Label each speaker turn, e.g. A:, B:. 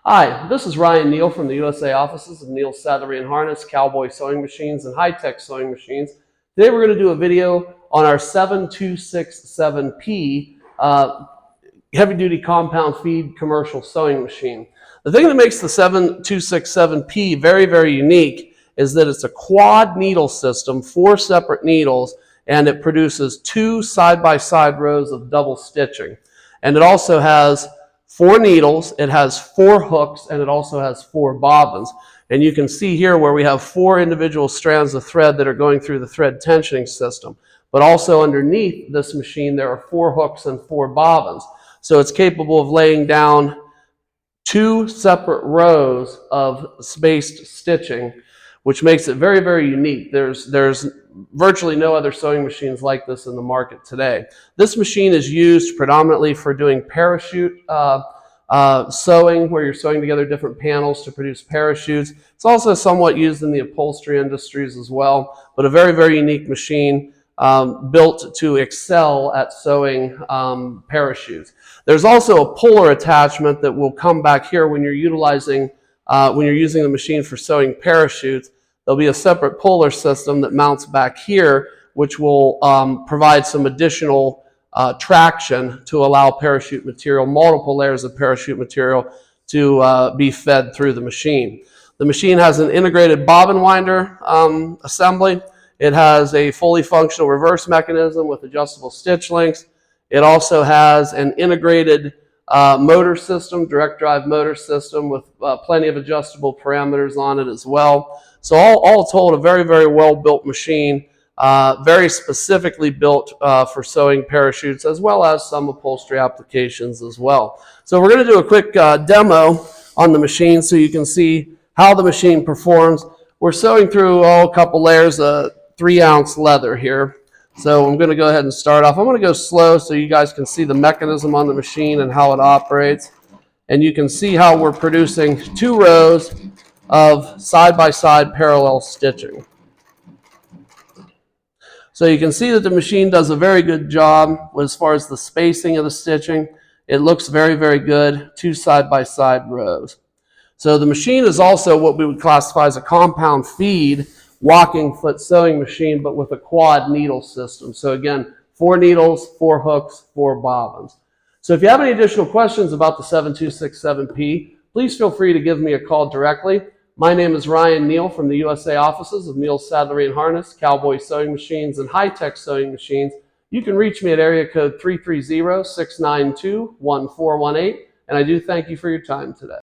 A: Hi, this is Ryan Neal from the USA offices of Neal Saddlery and Harness, Cowboy Sewing Machines, and HighTex Sewing Machines. Today we're going to do a video on our 7267P heavy-duty compound feed commercial sewing machine. The thing that makes the 7267P very, very unique is that it's a quad needle system, 4 separate needles, and it produces 2 side-by-side rows of double stitching. And it also has 4 needles, it has 4 hooks, and it also has 4 bobbins. And you can see here where we have 4 individual strands of thread that are going through the thread tensioning system. But also underneath this machine there are 4 hooks and 4 bobbins. So it's capable of laying down 2 separate rows of spaced stitching, which makes it very, very unique. There's virtually no other sewing machines like this in the market today. This machine is used predominantly for doing parachute sewing, where you're sewing together different panels to produce parachutes. It's also somewhat used in the upholstery industries as well, but a very, very unique machine built to excel at sewing parachutes. There's also a puller attachment that will come back here when you're using the machine for sewing parachutes. There'll be a separate puller system that mounts back here, which will provide some additional traction to allow parachute material, multiple layers of parachute material, to be fed through the machine. The machine has an integrated bobbin winder assembly. It has a fully functional reverse mechanism with adjustable stitch lengths. It also has an integrated motor system, direct drive motor system with plenty of adjustable parameters on it as well. So all told, a very, very well built machine, very specifically built for sewing parachutes, as well as some upholstery applications as well. So we're going to do a quick demo on the machine so you can see how the machine performs. We're sewing through a couple layers of 3-ounce leather here. So I'm going to go ahead and start off. I'm going to go slow so you guys can see the mechanism on the machine and how it operates. And you can see how we're producing 2 rows of side-by-side parallel stitching. So you can see that the machine does a very good job as far as the spacing of the stitching. It looks very, very good, 2 side-by-side rows. So the machine is also what we would classify as a compound feed walking foot sewing machine, but with a quad needle system. So again, 4 needles, 4 hooks, 4 bobbins. So if you have any additional questions about the 7267P, please feel free to give me a call directly. My name is Ryan Neal from the USA offices of Neal Saddlery and Harness, Cowboy Sewing Machines, and HighTex Sewing Machines. You can reach me at area code 330-692-1418, and I do thank you for your time today.